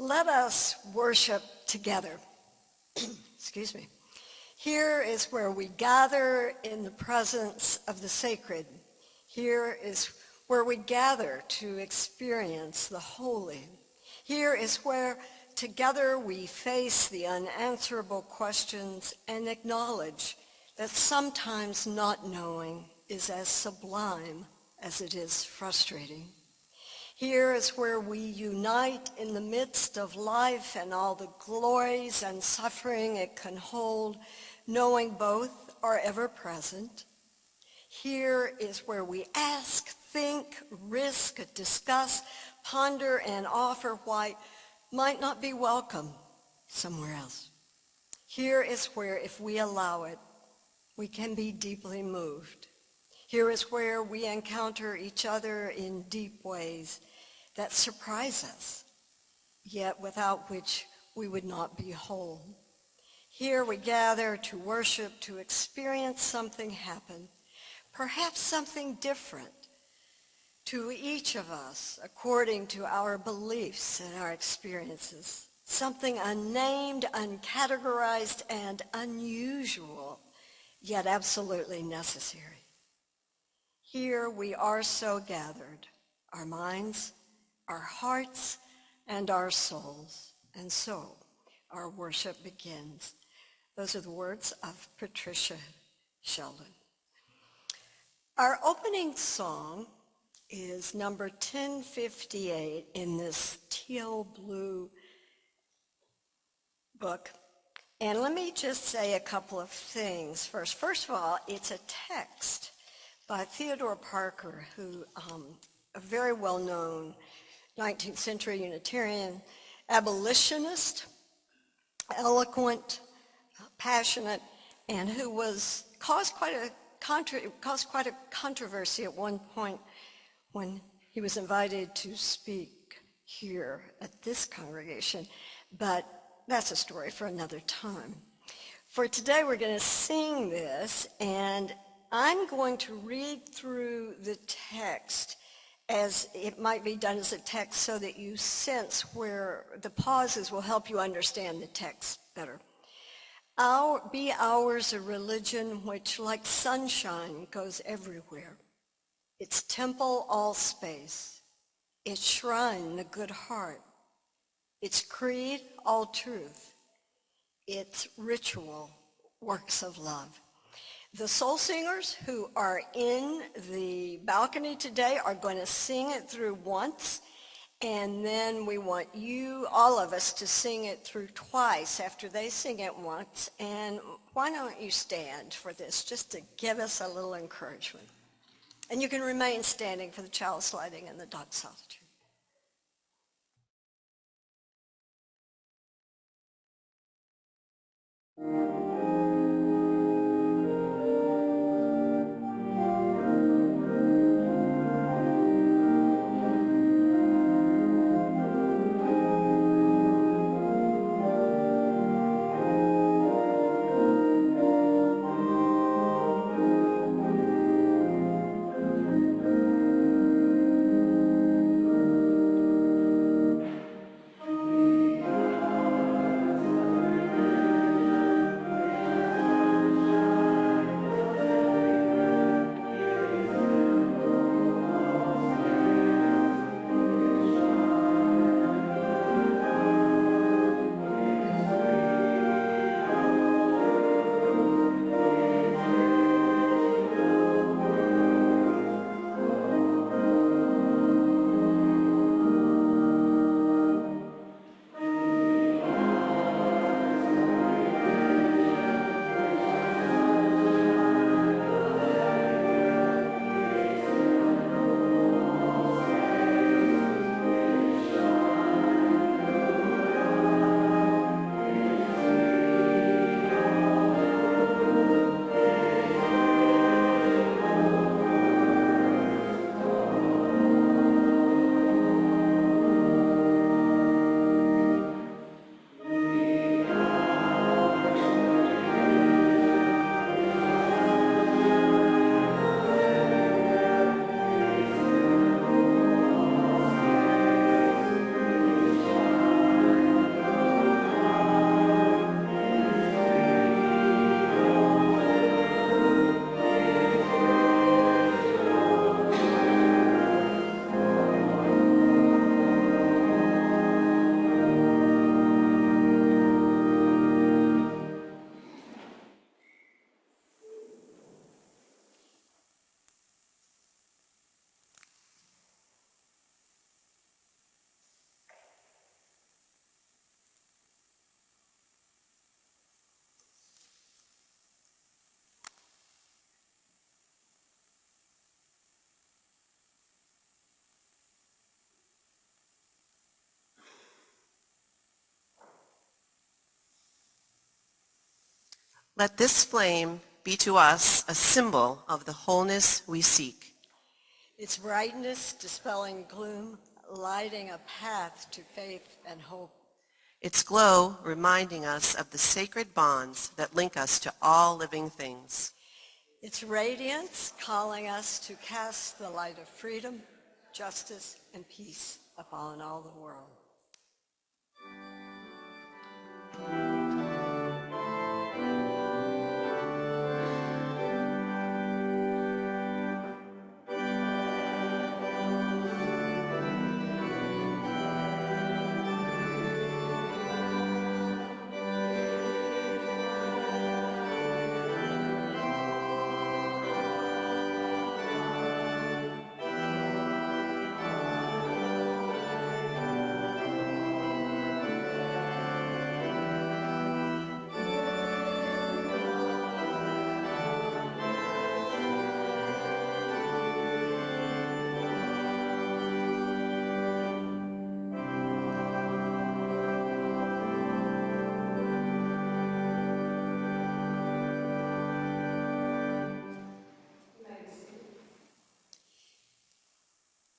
Let us worship together. Excuse me. Here is where we gather in the presence of the sacred. Here is where we gather to experience the holy. Here is where together we face the unanswerable questions and acknowledge that sometimes not knowing is as sublime as it is frustrating. Here is where we unite in the midst of life and all the glories and suffering it can hold, knowing both are ever present. Here is where we ask, think, risk, discuss, ponder, and offer what might not be welcome somewhere else. Here is where, if we allow it, we can be deeply moved. Here is where we encounter each other in deep ways that surprise us, yet without which we would not be whole. Here we gather to worship, to experience something happen, perhaps something different to each of us according to our beliefs and our experiences, something unnamed, uncategorized, and unusual, yet absolutely necessary. Here we are so gathered, our minds, our hearts, and our souls, and so our worship begins. Those are the words of Patricia Sheldon. Our opening song is number 1058 in this teal blue book. And let me just say a couple of things first. First of all, it's a text by Theodore Parker, who a very well-known 19th century Unitarian abolitionist, eloquent, passionate, and who caused quite a controversy at one point when he was invited to speak here at this congregation. But that's a story for another time. For today, we're going to sing this, and I'm going to read through the text as it might be done as a text so that you sense where the pauses will help you understand the text better. Be ours a religion which, like sunshine, goes everywhere. Its temple, all space. Its shrine, the good heart. Its creed, all truth. Its ritual, works of love. The soul singers who are in the balcony today are going to sing it through once, and then we want you, all of us, to sing it through twice after they sing it once. And why don't you stand for this, just to give us a little encouragement. And you can remain standing for the chalice lighting and the doxology. Let this flame be to us a symbol of the wholeness we seek. Its brightness dispelling gloom, lighting a path to faith and hope. Its glow reminding us of the sacred bonds that link us to all living things. Its radiance calling us to cast the light of freedom, justice, and peace upon all the world.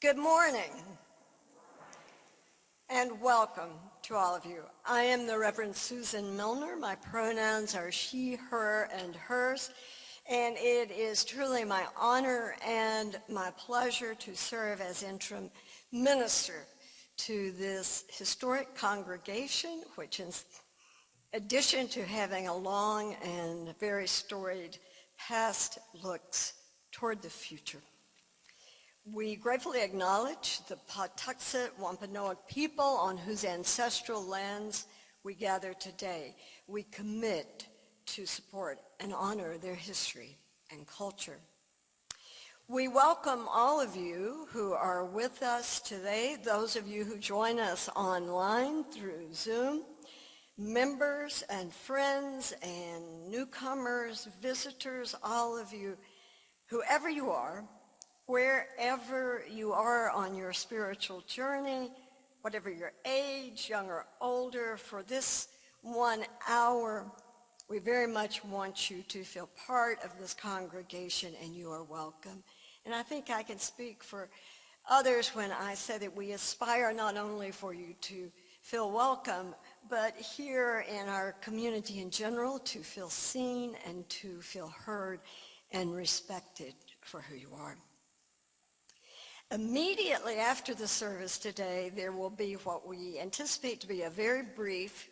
Good morning and welcome to all of you. I am the Reverend Susan Milner. My pronouns are she, her, and hers, and it is truly my honor and my pleasure to serve as interim minister to this historic congregation, which in addition to having a long and very storied past, looks toward the future. We gratefully acknowledge the Patuxet Wampanoag people on whose ancestral lands we gather today. We commit to support and honor their history and culture. We welcome all of you who are with us today, those of you who join us online through Zoom, members and friends and newcomers, visitors, all of you, whoever you are, wherever you are on your spiritual journey, whatever your age, young or older, for this 1 hour, we very much want you to feel part of this congregation, and you are welcome. And I think I can speak for others when I say that we aspire not only for you to feel welcome, but here in our community in general, to feel seen and to feel heard and respected for who you are. Immediately after the service today, there will be what we anticipate to be a very brief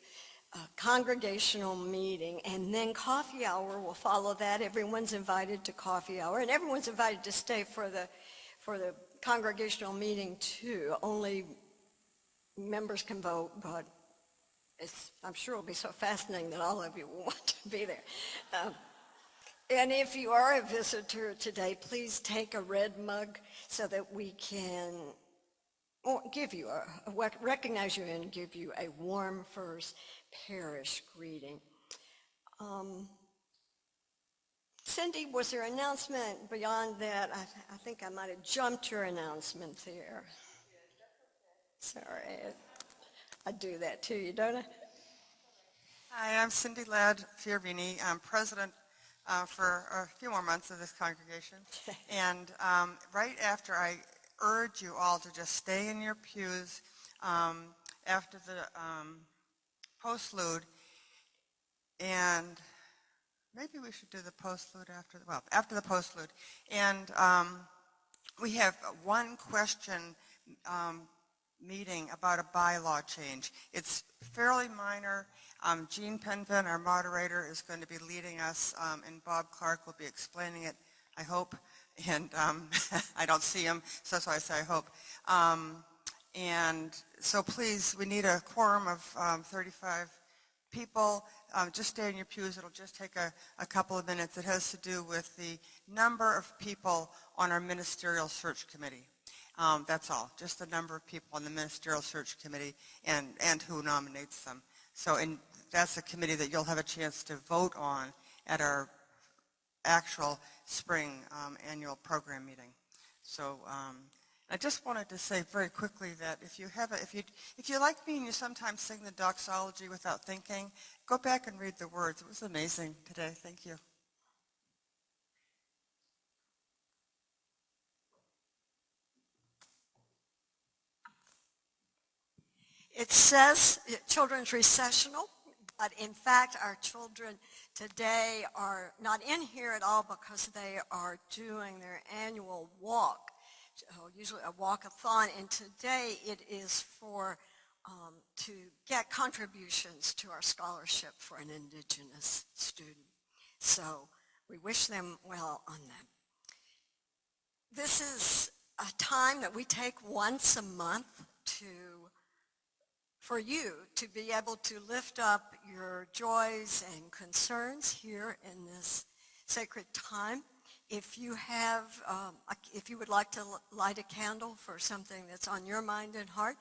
congregational meeting, and then coffee hour will follow that. Everyone's invited to coffee hour, and everyone's invited to stay for the congregational meeting too. Only members can vote, but I'm sure it'll be so fascinating that all of you will want to be there. And if you are a visitor today, please take a red mug so that we can give you recognize you and give you a warm First Parish greeting. Cindy, was there an announcement beyond that? I think I might have jumped your announcement there. Sorry, I do that to you, don't I? Hi, I'm Cindy Ladd Fiorini. I'm president for a few more months of this congregation. And right after I urge you all to just stay in your pews after the postlude, and maybe we should do the postlude after the postlude. And we have one question meeting about a bylaw change. It's fairly minor. Jean Penvin, our moderator, is going to be leading us, and Bob Clark will be explaining it, I hope. And I don't see him, so that's why I say I hope. And so please, we need a quorum of 35 people. Just stay in your pews. It'll just take a couple of minutes. It has to do with the number of people on our ministerial search committee. That's all, just the number of people on the ministerial search committee and who nominates them. So that's a committee that you'll have a chance to vote on at our actual spring annual program meeting. So I just wanted to say very quickly that if you like me and you sometimes sing the doxology without thinking, go back and read the words. It was amazing today. Thank you. It says children's recessional, but in fact our children today are not in here at all because they are doing their annual walk, usually a walkathon, and today it is for to get contributions to our scholarship for an Indigenous student. So we wish them well on that. This is a time that we take once a month for you to be able to lift up your joys and concerns here in this sacred time. If you would like to light a candle for something that's on your mind and heart,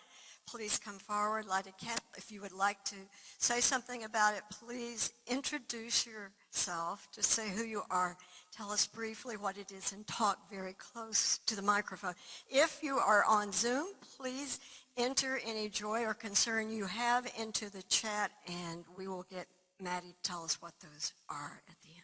please come forward, light a candle. If you would like to say something about it, please introduce yourself. Just say who you are. Tell us briefly what it is and talk very close to the microphone. If you are on Zoom, please enter any joy or concern you have into the chat, and we will get Maddie to tell us what those are at the end.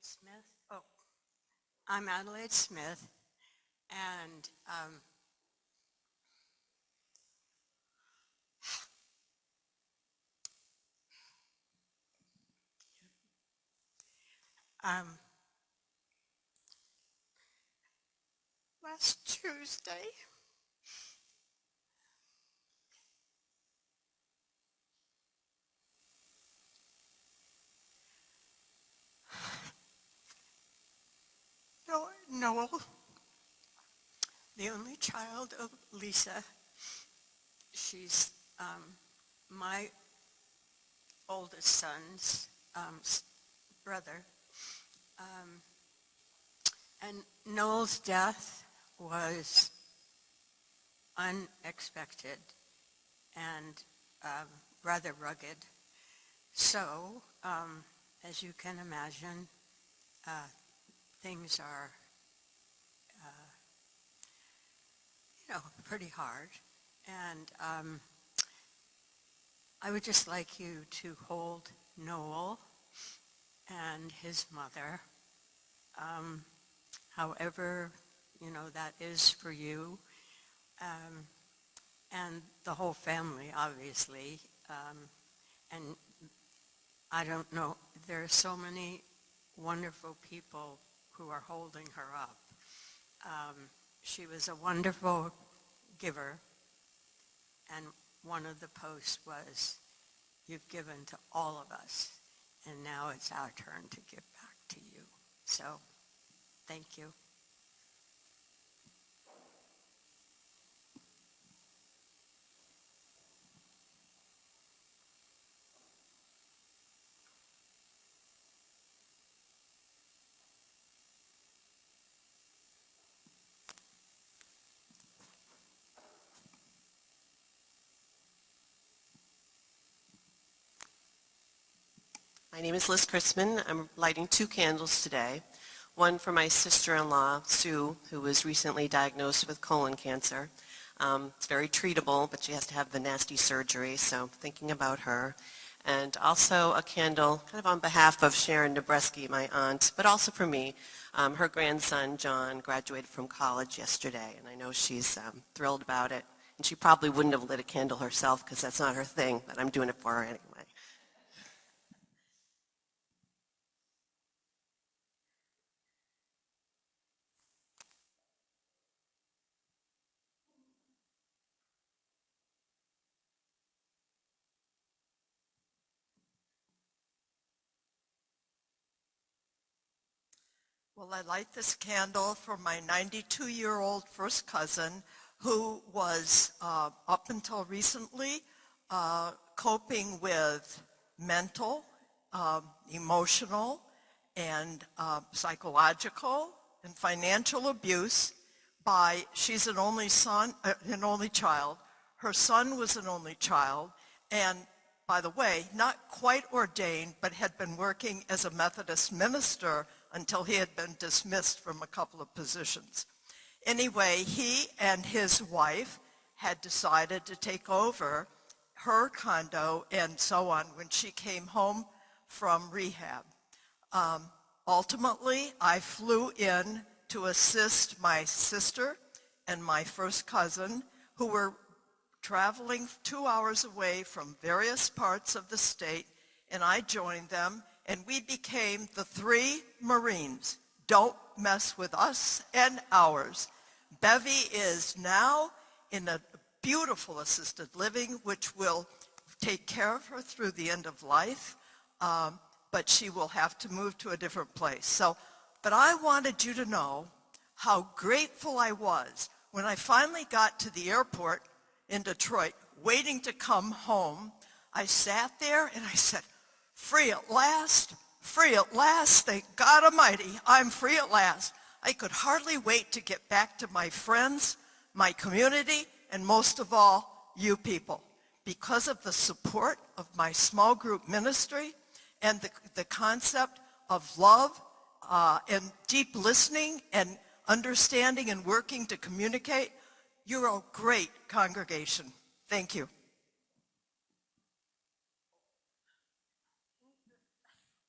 Smith. Oh, I'm Adelaide Smith, and last Tuesday, Noel, the only child of Lisa, she's my oldest son's brother, and Noel's death was unexpected and rather rugged. So, as you can imagine, things are, pretty hard. And I would just like you to hold Noel and his mother, however, that is for you, and the whole family, obviously. And I don't know, there are so many wonderful people who are holding her up. She was a wonderful giver, and one of the posts was, "You've given to all of us, and now it's our turn to give back to you." So, thank you. My name is Liz Chrisman. I'm lighting 2 candles today. One for my sister-in-law, Sue, who was recently diagnosed with colon cancer. It's very treatable, but she has to have the nasty surgery, so thinking about her. And also a candle kind of on behalf of Sharon Nebreski, my aunt, but also for me. Her grandson, John, graduated from college yesterday, and I know she's thrilled about it. And she probably wouldn't have lit a candle herself because that's not her thing, but I'm doing it for her anyway. Well, I light this candle for my 92-year-old first cousin who was, up until recently, coping with mental, emotional, and psychological and financial abuse she's an only child. Her son was an only child, and by the way, not quite ordained, but had been working as a Methodist minister until he had been dismissed from a couple of positions. Anyway, he and his wife had decided to take over her condo and so on when she came home from rehab. Ultimately, I flew in to assist my sister and my first cousin, who were traveling 2 hours away from various parts of the state, and I joined them, and we became the 3 Marines. Don't mess with us and ours. Bevy is now in a beautiful assisted living, which will take care of her through the end of life, but she will have to move to a different place. But I wanted you to know how grateful I was when I finally got to the airport in Detroit, waiting to come home. I sat there and I said, free at last, thank God Almighty, I'm free at last. I could hardly wait to get back to my friends, my community, and most of all, you people. Because of the support of my small group ministry and the concept of love and deep listening and understanding and working to communicate, you're a great congregation. Thank you.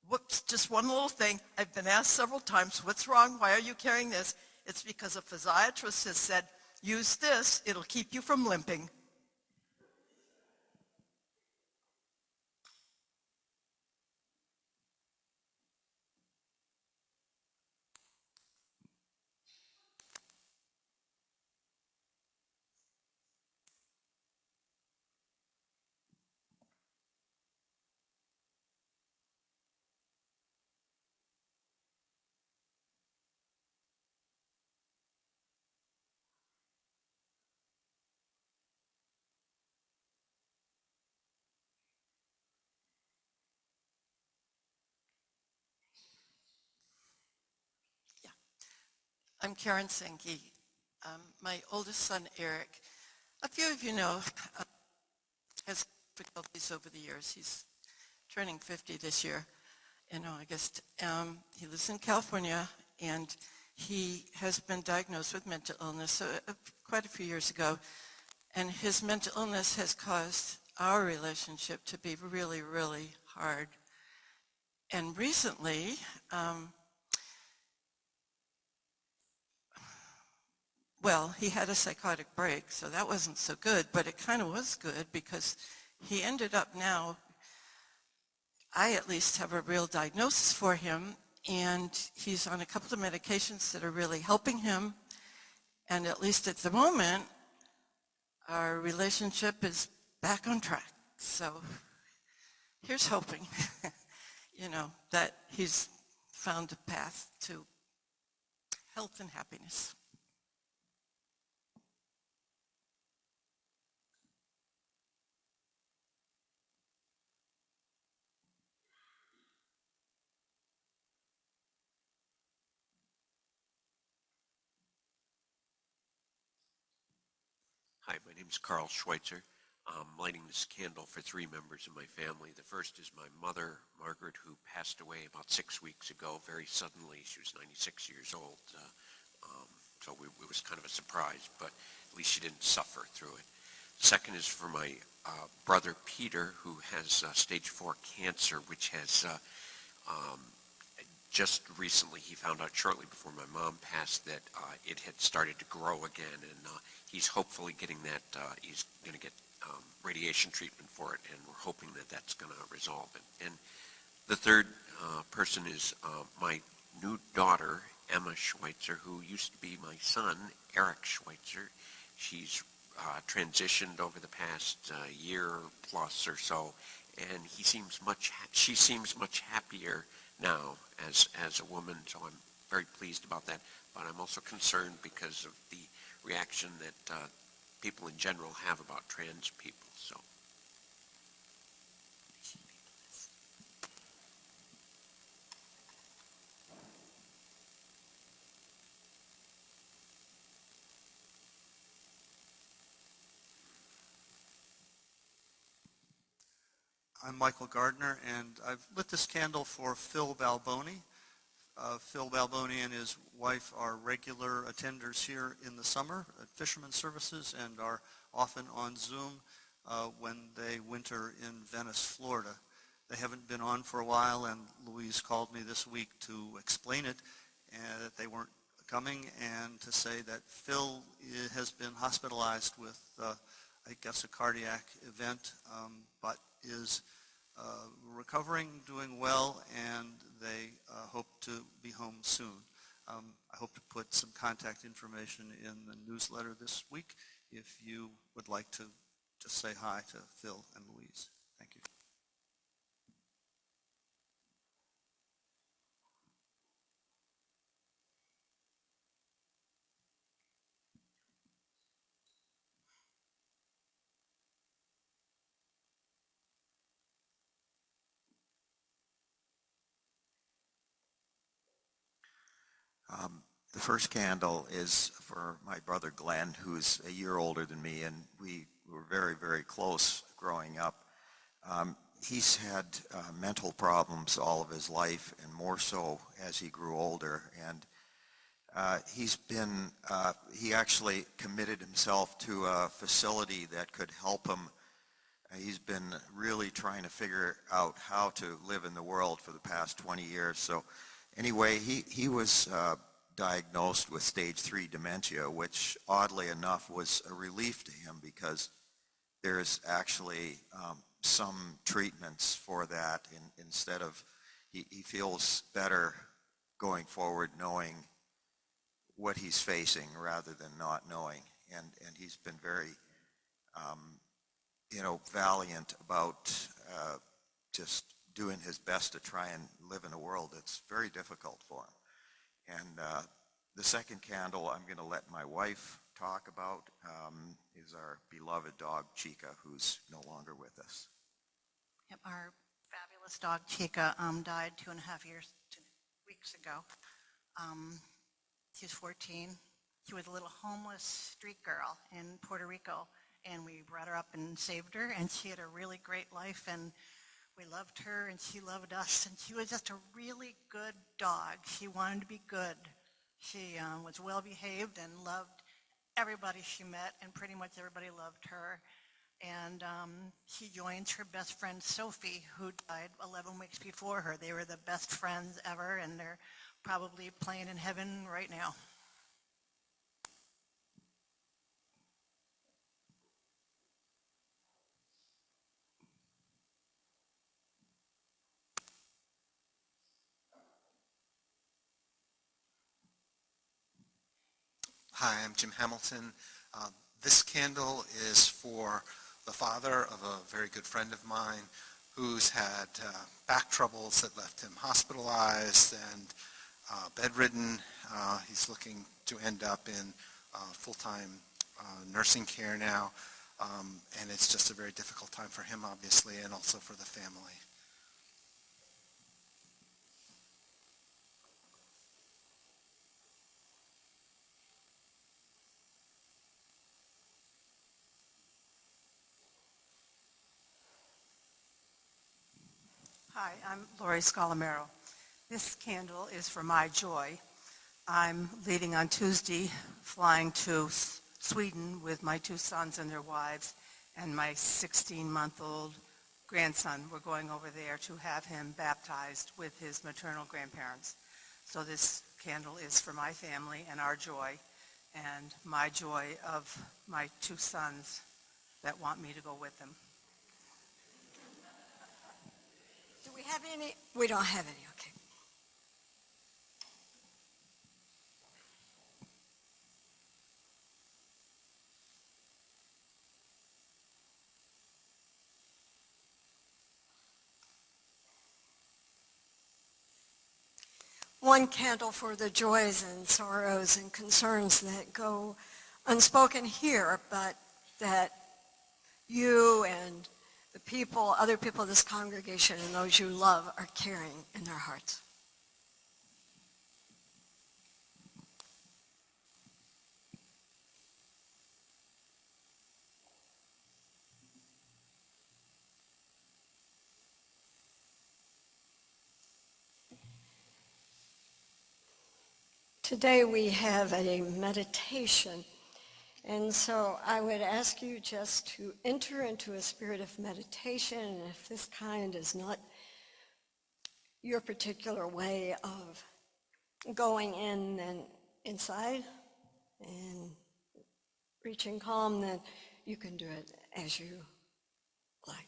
Whoops, just one little thing. I've been asked several times, what's wrong? Why are you carrying this? It's because a physiatrist has said, use this, it'll keep you from limping. I'm Karen Senke. My oldest son, Eric, a few of you know, has difficulties over the years. He's turning 50 this year in August. He lives in California, and he has been diagnosed with mental illness quite a few years ago. And his mental illness has caused our relationship to be really, really hard. And recently, well, he had a psychotic break, so that wasn't so good, but it kind of was good because he ended up now, I at least have a real diagnosis for him, and he's on a couple of medications that are really helping him, and at least at the moment, our relationship is back on track. So here's hoping, that he's found a path to health and happiness. Hi, my name is Carl Schweitzer. I'm lighting this candle for 3 members of my family. The first is my mother, Margaret, who passed away about 6 weeks ago, very suddenly. She was 96 years old, so it was kind of a surprise, but at least she didn't suffer through it. Second is for my brother, Peter, who has stage 4 cancer, which has just recently, he found out shortly before my mom passed that it had started to grow again, and he's hopefully getting that, he's going to get radiation treatment for it, and we're hoping that that's going to resolve it. And the third person is my new daughter, Emma Schweitzer, who used to be my son, Eric Schweitzer. She's transitioned over the past year plus or so, and she seems much happier now as a woman, so I'm very pleased about that, but I'm also concerned because of the reaction that people in general have about trans people. So. I'm Michael Gardner, and I've lit this candle for Phil Balboni. Phil Balboni and his wife are regular attenders here in the summer at Fisherman Services and are often on Zoom when they winter in Venice, Florida. They haven't been on for a while, and Louise called me this week to explain it, and that they weren't coming, and to say that Phil has been hospitalized with, I guess, a cardiac event, but is recovering, doing well, and they hope to be home soon. I hope to put some contact information in the newsletter this week if you would like to just say hi to Phil and Louise. Thank you. The first candle is for my brother Glenn, who's a year older than me, and we were very, very close growing up. He's had mental problems all of his life, and more so as he grew older. And he actually committed himself to a facility that could help him. He's been really trying to figure out how to live in the world for the past 20 years. So anyway, he was diagnosed with stage 3 dementia, which oddly enough was a relief to him because there's actually some treatments for that. Instead of, he feels better going forward knowing what he's facing rather than not knowing. And he's been very, valiant about just doing his best to try and live in a world that's very difficult for him. And the second candle I'm going to let my wife talk about is our beloved dog, Chica, who's no longer with us. Yep, our fabulous dog, Chica, died 2.5 weeks ago. She was 14. She was a little homeless street girl in Puerto Rico, and we brought her up and saved her, and she had a really great life, and we loved her, and she loved us, and she was just a really good dog. She wanted to be good. She was well-behaved and loved everybody she met, and pretty much everybody loved her. And she joined her best friend, Sophie, who died 11 weeks before her. They were the best friends ever, and they're probably playing in heaven right now. Hi, I'm Jim Hamilton. This candle is for the father of a very good friend of mine who's had back troubles that left him hospitalized and bedridden. He's looking to end up in full-time nursing care now, and it's just a very difficult time for him, obviously, and also for the family. Hi, I'm Lori Scalamero. This candle is for my joy. I'm leaving on Tuesday, flying to Sweden with my 2 sons and their wives and my 16-month-old grandson. We're going over there to have him baptized with his maternal grandparents. So this candle is for my family and our joy, and my joy of my 2 sons that want me to go with them. Do we have any? We don't have any, okay. one candle for the joys and sorrows and concerns that go unspoken here, but that you and the people, other people of this congregation and those you love are carrying in their hearts. Today we have a meditation, and so I would ask you just to enter into a spirit of meditation, and if this kind is not your particular way of going in and inside and reaching calm, then you can do it as you like.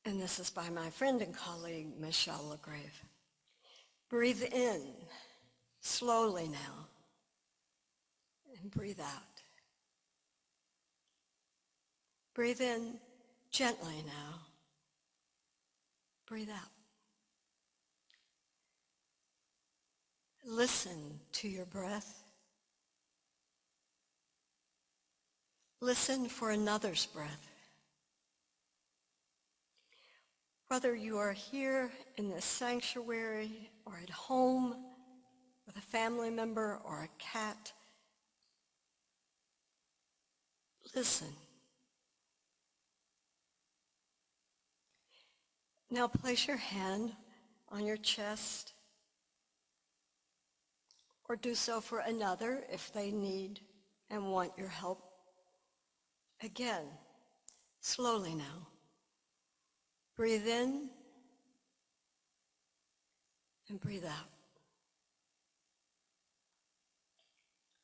And this is by my friend and colleague, Michelle LaGrave. Breathe in slowly now and breathe out. Breathe in gently now. Breathe out. Listen to your breath. Listen for another's breath. Whether you are here in this sanctuary or at home with a family member or a cat, listen. Now place your hand on your chest, or do so for another if they need and want your help. Again, slowly now. Breathe in and breathe out.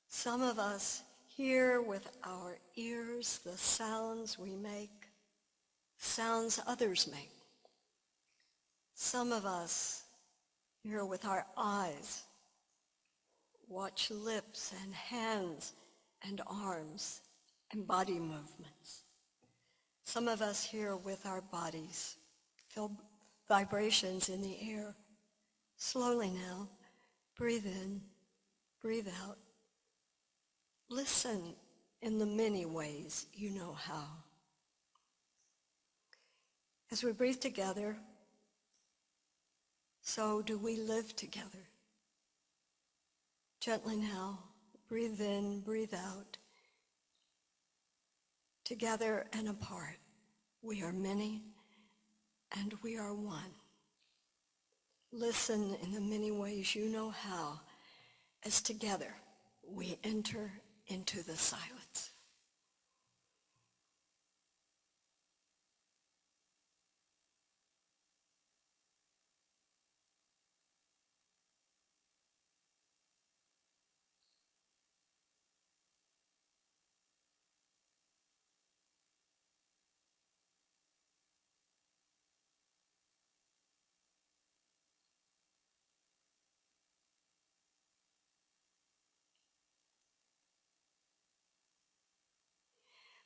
Some of us hear with our ears the sounds we make, sounds others make. Some of us hear with our eyes, watch lips and hands and arms and body movements. Some of us hear with our bodies, feel vibrations in the air. Slowly now, breathe in, breathe out. Listen in the many ways you know how. As we breathe together, so do we live together. Gently now, breathe in, breathe out. Together and apart, we are many and we are one. Listen in the many ways you know how, as together we enter into the silence.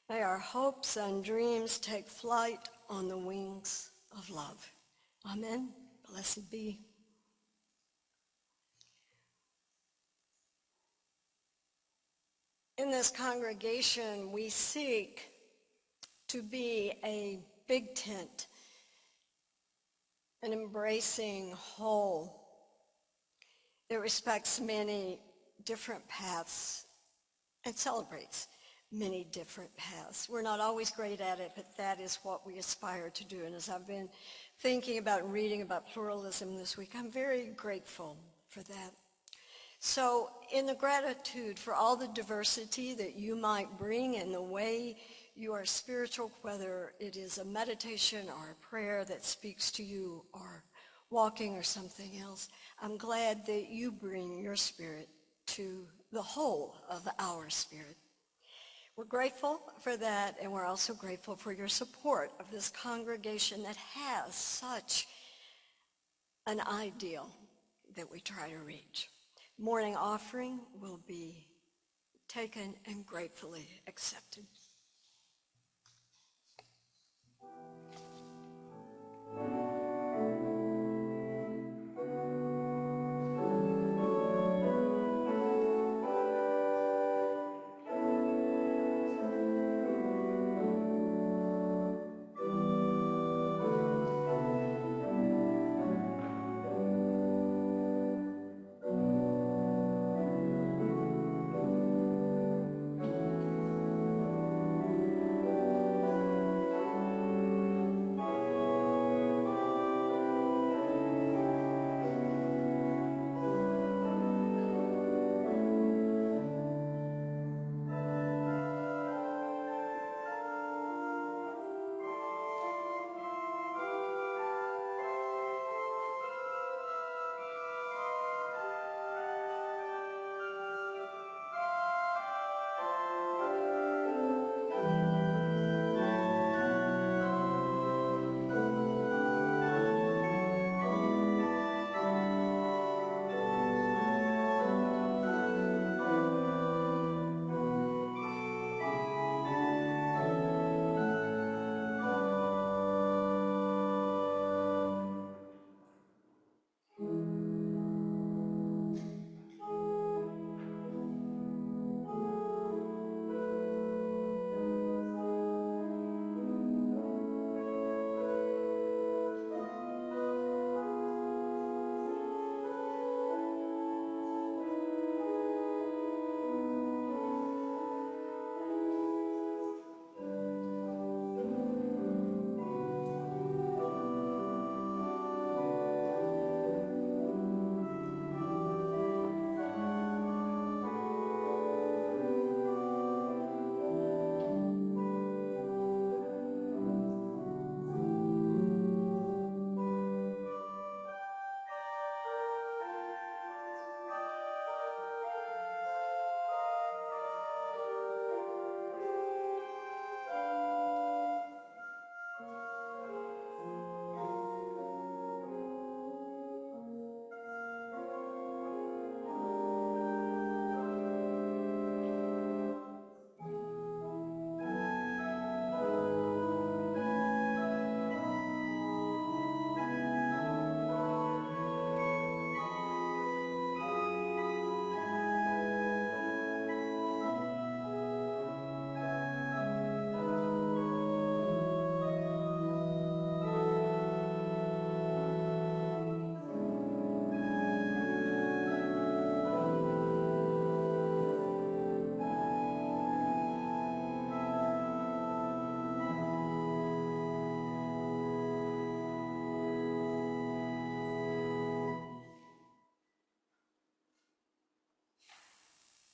May our hopes and dreams take flight on the wings of love. Amen. Blessed be. In this congregation, we seek to be a big tent, an embracing whole that respects many different paths and celebrates many different paths. We're not always great at it, but that is what we aspire to do. And as I've been thinking about and reading about pluralism this week, I'm very grateful for that. So in the gratitude for all the diversity that you might bring in the way you are spiritual, whether it is a meditation or a prayer that speaks to you or walking or something else, I'm glad that you bring your spirit to the whole of our spirit. We're grateful for that, and we're also grateful for your support of this congregation that has such an ideal that we try to reach. Morning offering will be taken and gratefully accepted.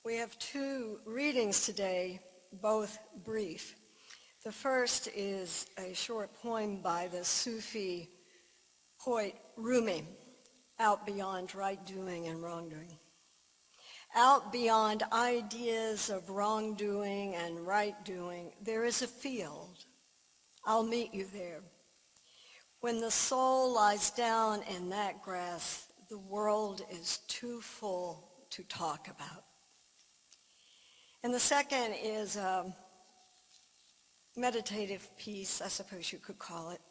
We have two readings today, both brief. The first is a short poem by the Sufi poet Rumi, Out Beyond Right Doing and Wrongdoing. Out beyond ideas of wrongdoing and right doing, there is a field. I'll meet you there. When the soul lies down in that grass, the world is too full to talk about. And the second is a meditative piece, I suppose you could call it,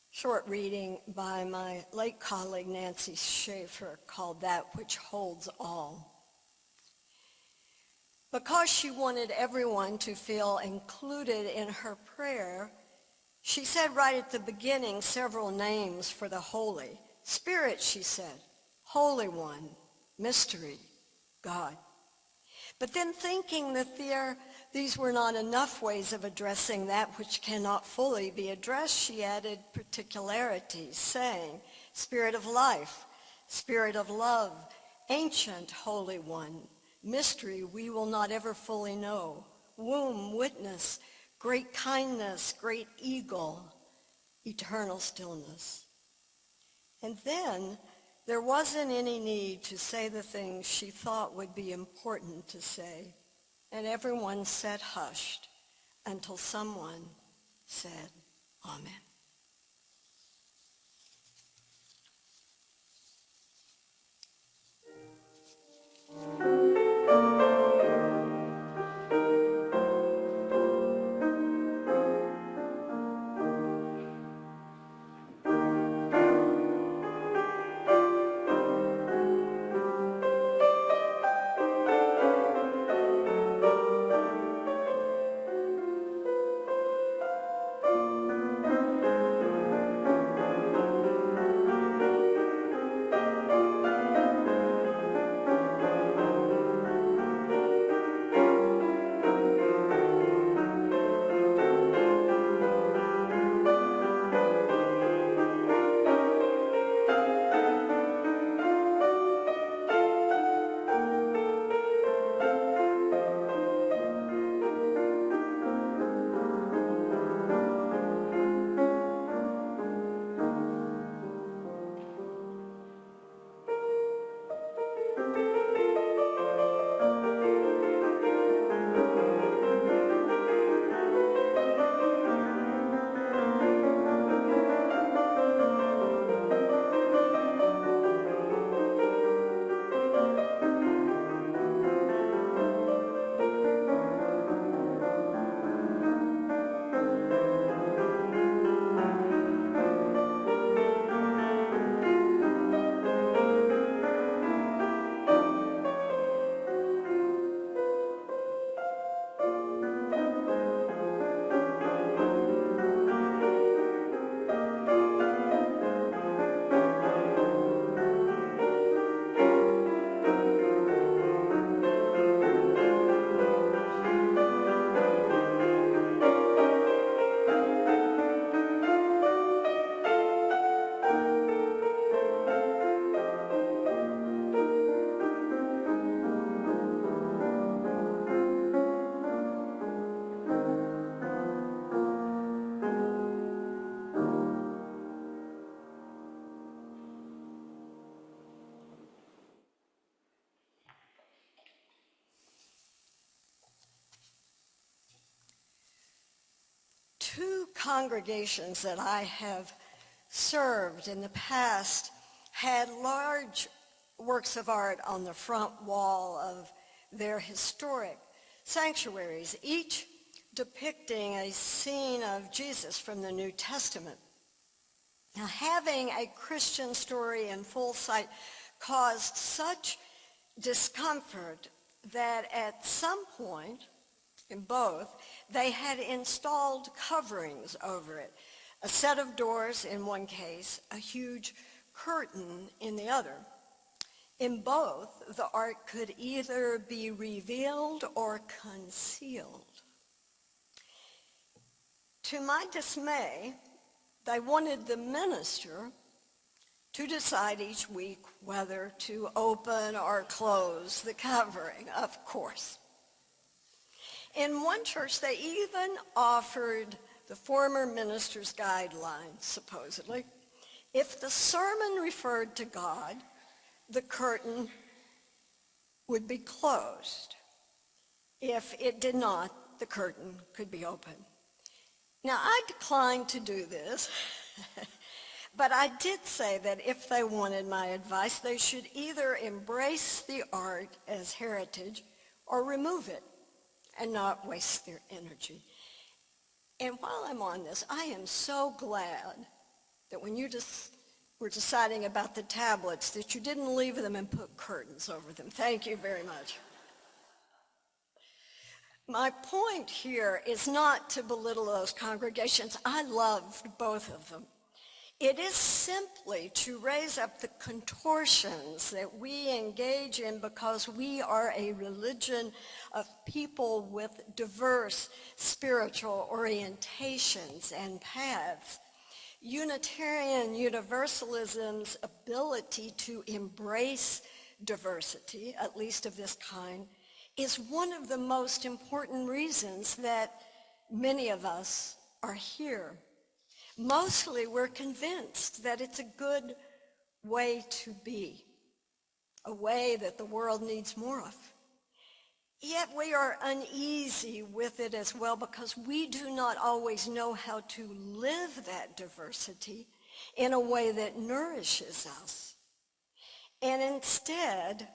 short reading by my late colleague Nancy Schaefer called That Which Holds All. Because she wanted everyone to feel included in her prayer, she said right at the beginning several names for the holy. Spirit, she said, Holy One, Mystery, God. But then thinking that these were not enough ways of addressing that which cannot fully be addressed, she added particularities, saying, Spirit of life, Spirit of love, ancient Holy One, mystery we will not ever fully know, womb, witness, great kindness, great eagle, eternal stillness. And then there wasn't any need to say the things she thought would be important to say, and everyone sat hushed until someone said, Amen. Two congregations that I have served in the past had large works of art on the front wall of their historic sanctuaries, each depicting a scene of Jesus from the New Testament. Now, having a Christian story in full sight caused such discomfort that at some point, in both, they had installed coverings over it. A set of doors in one case, a huge curtain in the other. In both, the art could either be revealed or concealed. To my dismay, they wanted the minister to decide each week whether to open or close the covering, of course. In one church, they even offered the former minister's guidelines, supposedly. If the sermon referred to God, the curtain would be closed. If it did not, the curtain could be open. Now, I declined to do this, but I did say that if they wanted my advice, they should either embrace the art as heritage or remove it and not waste their energy. And while I'm on this, I am so glad that when you just were deciding about the tablets, that you didn't leave them and put curtains over them. Thank you very much. My point here is not to belittle those congregations. I loved both of them. It is simply to raise up the contortions that we engage in because we are a religion of people with diverse spiritual orientations and paths. Unitarian Universalism's ability to embrace diversity, at least of this kind, is one of the most important reasons that many of us are here. Mostly we're convinced that it's a good way to be, a way that the world needs more of. Yet we are uneasy with it as well because we do not always know how to live that diversity in a way that nourishes us. And instead,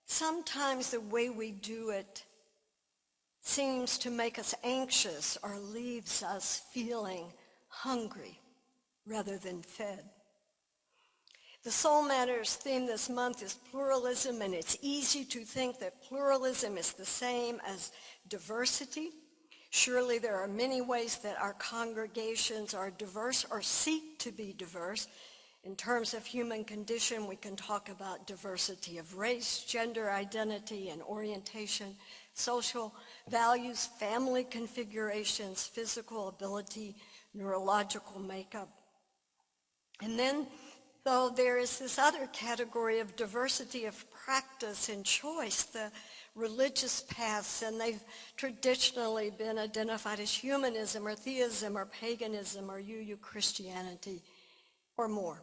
sometimes the way we do it seems to make us anxious or leaves us feeling hungry rather than fed. The Soul Matters theme this month is pluralism, and it's easy to think that pluralism is the same as diversity. Surely there are many ways that our congregations are diverse or seek to be diverse. In terms of human condition, we can talk about diversity of race, gender identity, and orientation, social values, family configurations, physical ability, neurological makeup. And then, though, there is this other category of diversity of practice and choice, the religious paths, and they've traditionally been identified as humanism or theism or paganism or UU Christianity or more.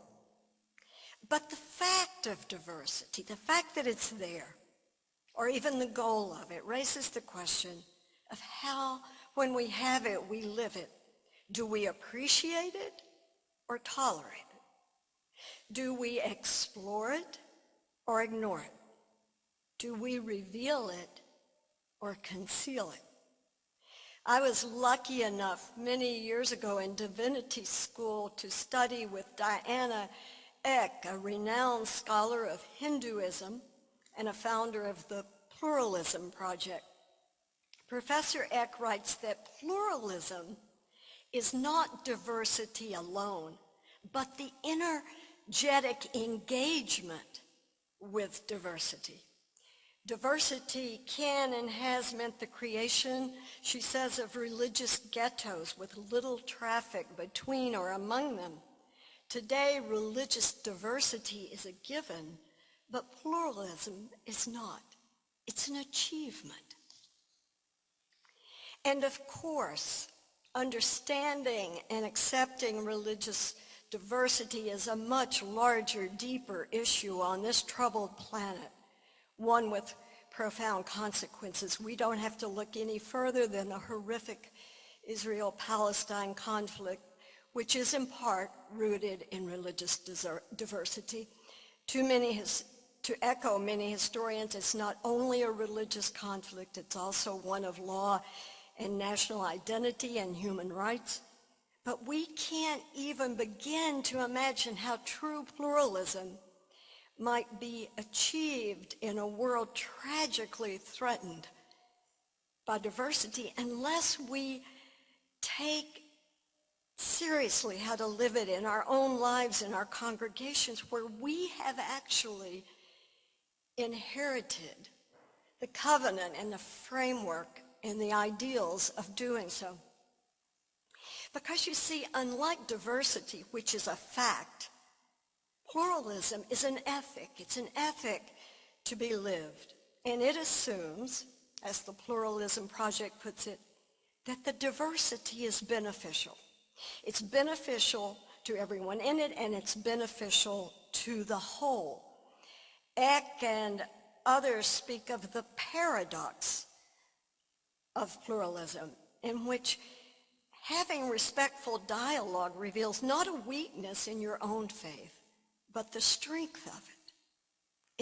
But the fact of diversity, the fact that it's there, or even the goal of it, raises the question of how, when we have it, we live it. Do we appreciate it or tolerate it? Do we explore it or ignore it? Do we reveal it or conceal it? I was lucky enough many years ago in divinity school to study with Diana Eck, a renowned scholar of Hinduism and a founder of the Pluralism Project. Professor Eck writes that pluralism is not diversity alone, but the energetic engagement with diversity. Diversity can and has meant the creation, she says, of religious ghettos with little traffic between or among them. Today, religious diversity is a given, but pluralism is not. It's an achievement. And of course, understanding and accepting religious diversity is a much larger, deeper issue on this troubled planet, one with profound consequences. We don't have to look any further than the horrific Israel-Palestine conflict, which is in part rooted in religious diversity. To echo many historians, it's not only a religious conflict, it's also one of law and national identity and human rights. But we can't even begin to imagine how true pluralism might be achieved in a world tragically threatened by diversity unless we take seriously how to live it in our own lives, in our congregations, where we have actually inherited the covenant and the framework and the ideals of doing so. Because you see, unlike diversity, which is a fact, Pluralism is an ethic. It's an ethic to be lived. And it assumes, as the Pluralism Project puts it, that the diversity is beneficial. It's beneficial to everyone in it, and it's beneficial to the whole. Eck and others speak of the paradox of pluralism, in which having respectful dialogue reveals not a weakness in your own faith, but the strength of it.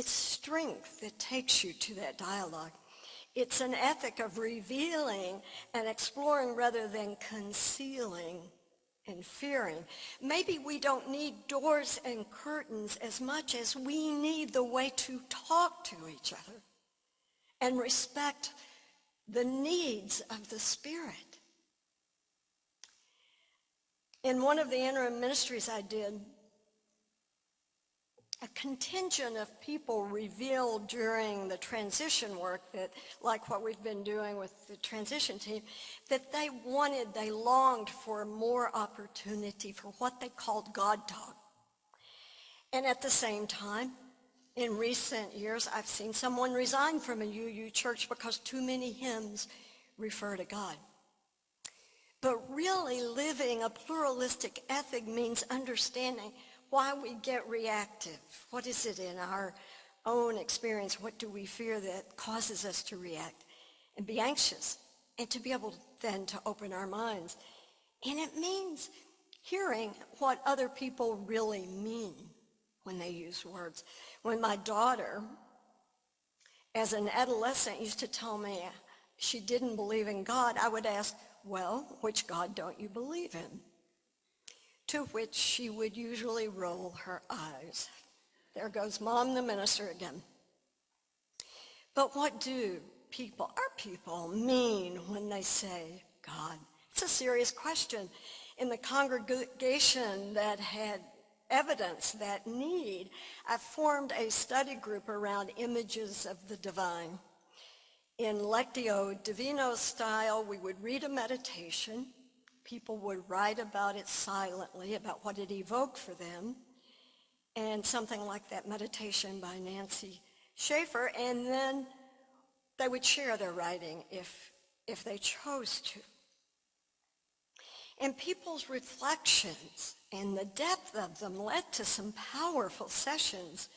It's strength that takes you to that dialogue. It's an ethic of revealing and exploring rather than concealing and fearing. Maybe we don't need doors and curtains as much as we need the way to talk to each other and respect the needs of the Spirit. In one of the interim ministries I did, a contingent of people revealed during the transition work that, like what we've been doing with the transition team, that they longed for more opportunity for what they called God talk. And at the same time, in recent years, I've seen someone resign from a UU church because too many hymns refer to God. But really living a pluralistic ethic means understanding why we get reactive. What is it in our own experience? What do we fear that causes us to react and be anxious? And to be able then to open our minds. And it means hearing what other people really mean when they use words. When my daughter, as an adolescent, used to tell me she didn't believe in God, I would ask, well, which God don't you believe in? To which she would usually roll her eyes. There goes Mom the minister again. But what do our people mean when they say God? It's a serious question. In the congregation that had evidence that need, I formed a study group around images of the divine. In Lectio Divino style, we would read a meditation. People would write about it silently, about what it evoked for them, and something like that meditation by Nancy Schaefer, and then they would share their writing if they chose to. And people's reflections and the depth of them led to some powerful sessions.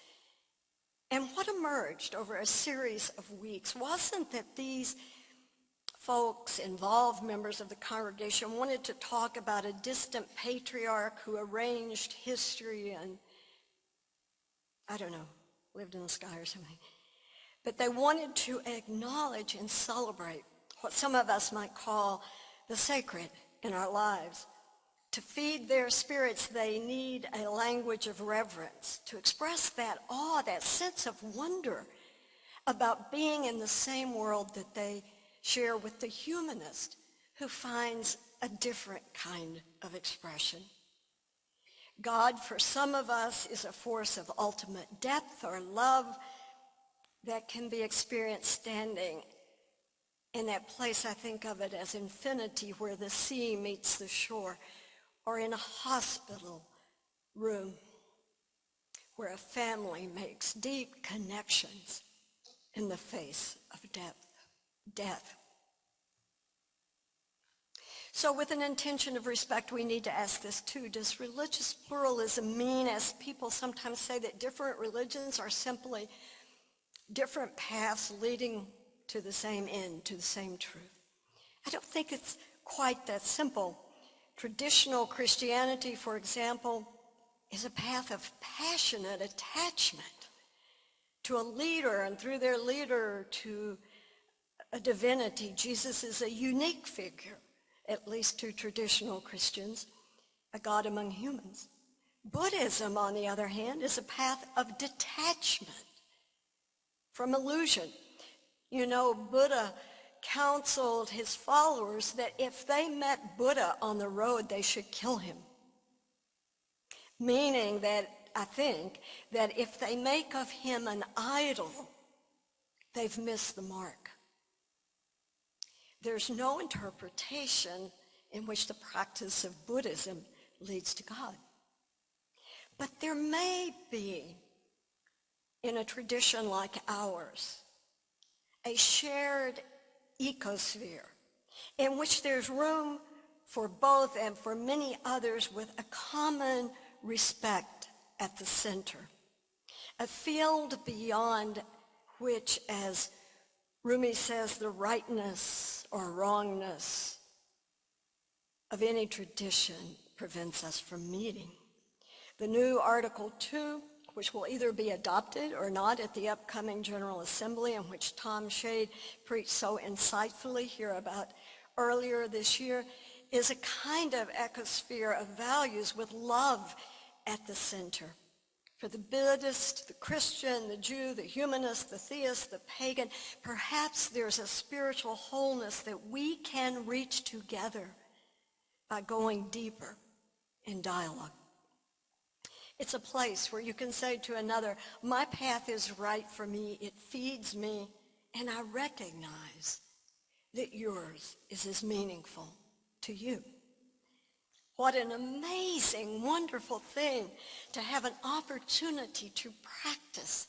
And what emerged over a series of weeks wasn't that these folks, involved members of the congregation, wanted to talk about a distant patriarch who arranged history and, I don't know, lived in the sky or something. But they wanted to acknowledge and celebrate what some of us might call the sacred in our lives. To feed their spirits, they need a language of reverence, to express that awe, that sense of wonder about being in the same world that they share with the humanist who finds a different kind of expression. God, for some of us, is a force of ultimate depth or love that can be experienced standing in that place. I think of it as infinity, where the sea meets the shore, or in a hospital room where a family makes deep connections in the face of death. So with an intention of respect, we need to ask this too. Does religious pluralism mean, as people sometimes say, that different religions are simply different paths leading to the same end, to the same truth? I don't think it's quite that simple. Traditional Christianity, for example, is a path of passionate attachment to a leader, and through their leader to a divinity. Jesus is a unique figure, at least to traditional Christians, a God among humans. Buddhism, on the other hand, is a path of detachment from illusion. You know, Buddha counseled his followers that if they met Buddha on the road, they should kill him. Meaning that, I think, that if they make of him an idol, they've missed the mark. There's no interpretation in which the practice of Buddhism leads to God. But there may be, in a tradition like ours, a shared ecosphere in which there's room for both and for many others with a common respect at the center. A field beyond which, as Rumi says, the rightness or wrongness of any tradition prevents us from meeting. The new Article 2, which will either be adopted or not at the upcoming General Assembly, in which Tom Shade preached so insightfully here about earlier this year, is a kind of ecosphere of values with love at the center. For the Buddhist, the Christian, the Jew, the humanist, the theist, the pagan, perhaps there's a spiritual wholeness that we can reach together by going deeper in dialogue. It's a place where you can say to another, my path is right for me, it feeds me, and I recognize that yours is as meaningful to you. What an amazing, wonderful thing to have an opportunity to practice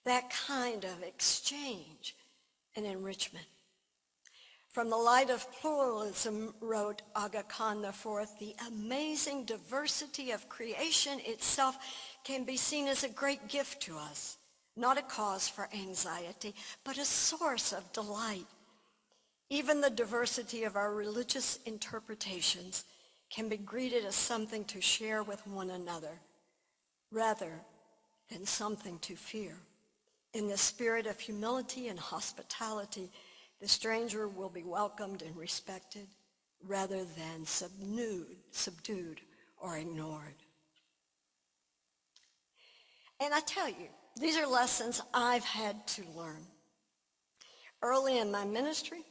that kind of exchange and enrichment. From the light of pluralism, wrote Aga Khan IV, the amazing diversity of creation itself can be seen as a great gift to us, not a cause for anxiety, but a source of delight. Even the diversity of our religious interpretations can be greeted as something to share with one another, rather than something to fear. In the spirit of humility and hospitality, the stranger will be welcomed and respected, rather than subdued, or ignored. And I tell you, these are lessons I've had to learn. Early in my ministry,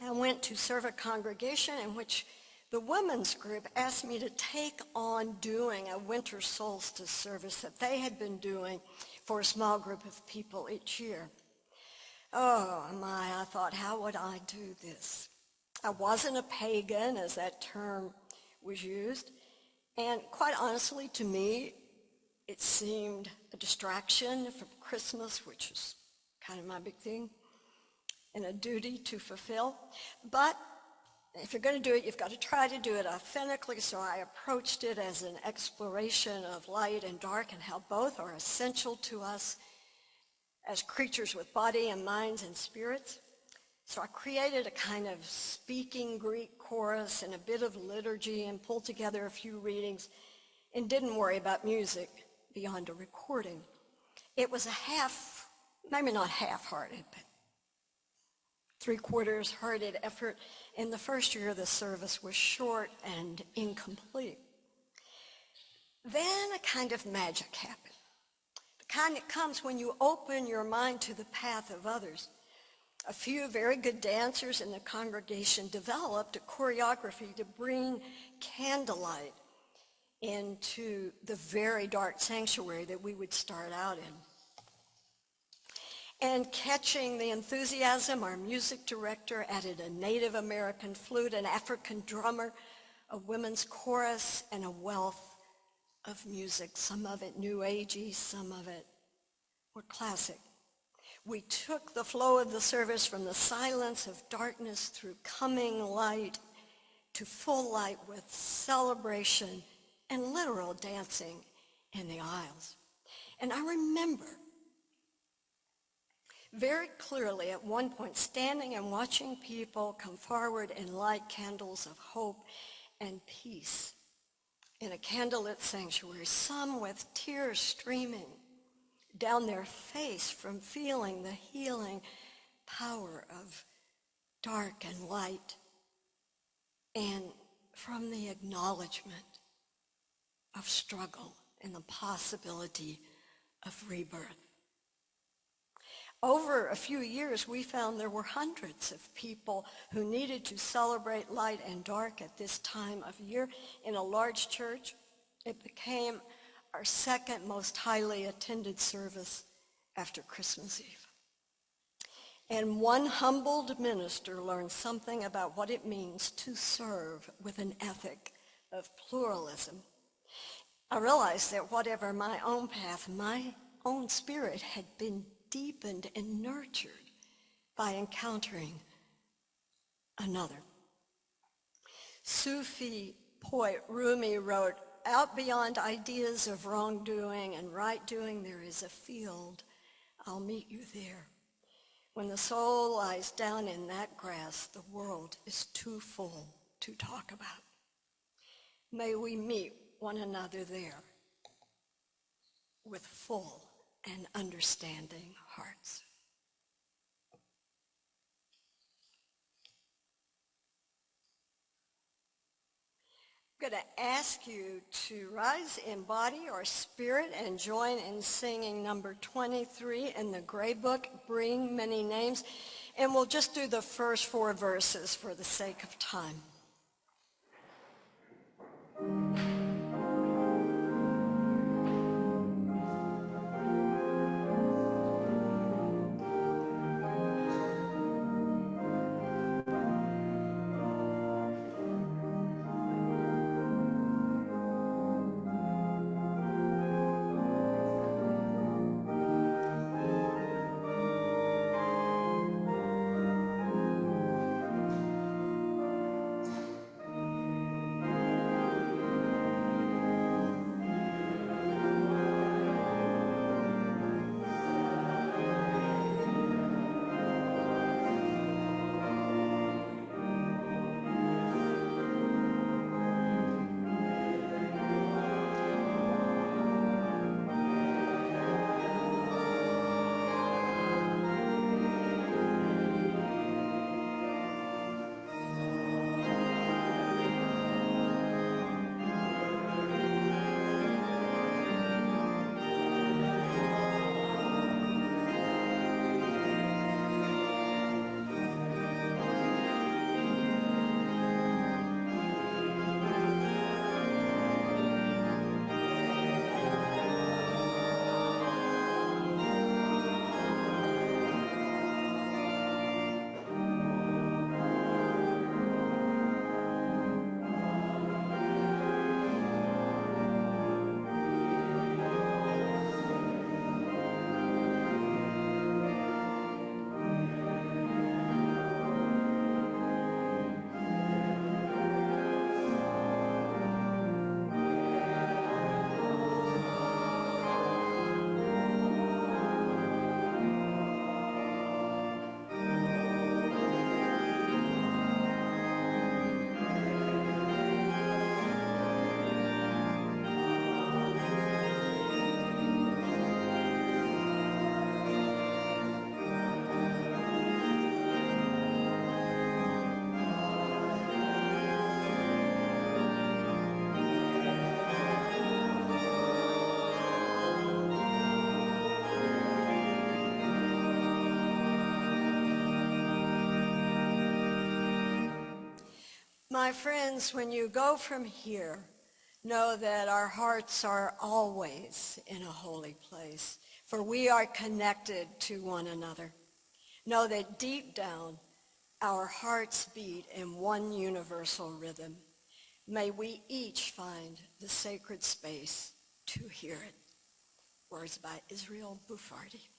I went to serve a congregation in which the women's group asked me to take on doing a winter solstice service that they had been doing for a small group of people each year. Oh my, I thought, how would I do this? I wasn't a pagan, as that term was used, and quite honestly, to me, it seemed a distraction from Christmas, which is kind of my big thing, and a duty to fulfill. But if you're going to do it, you've got to try to do it authentically, so I approached it as an exploration of light and dark and how both are essential to us as creatures with body and minds and spirits. So I created a kind of speaking Greek chorus and a bit of liturgy and pulled together a few readings and didn't worry about music beyond a recording. It was maybe not half-hearted, but three-quarters-hearted effort. In the first year, the service was short and incomplete. Then a kind of magic happened. The kind that comes when you open your mind to the path of others. A few very good dancers in the congregation developed a choreography to bring candlelight into the very dark sanctuary that we would start out in. And catching the enthusiasm, our music director added a Native American flute, an African drummer, a women's chorus, and a wealth of music, some of it new agey, some of it were classic. We took the flow of the service from the silence of darkness through coming light to full light with celebration and literal dancing in the aisles. And I remember very clearly at one point standing and watching people come forward and light candles of hope and peace in a candlelit sanctuary, some with tears streaming down their face from feeling the healing power of dark and light, and from the acknowledgement of struggle and the possibility of rebirth. Over a few years, we found there were hundreds of people who needed to celebrate light and dark at this time of year in a large church. It became our second most highly attended service after Christmas Eve. And one humbled minister learned something about what it means to serve with an ethic of pluralism. I realized that whatever my own path, my own spirit had been deepened and nurtured by encountering another. Sufi poet Rumi wrote, "Out beyond ideas of wrongdoing and right doing, there is a field. I'll meet you there. When the soul lies down in that grass, the world is too full to talk about." May we meet one another there with full and understanding hearts. I'm going to ask you to rise in body or spirit and join in singing number 23 in the Gray Book, Bring Many Names. And we'll just do the first 4 verses for the sake of time. My friends, when you go from here, know that our hearts are always in a holy place, for we are connected to one another. Know that deep down, our hearts beat in one universal rhythm. May we each find the sacred space to hear it. Words by Israel Bufardi.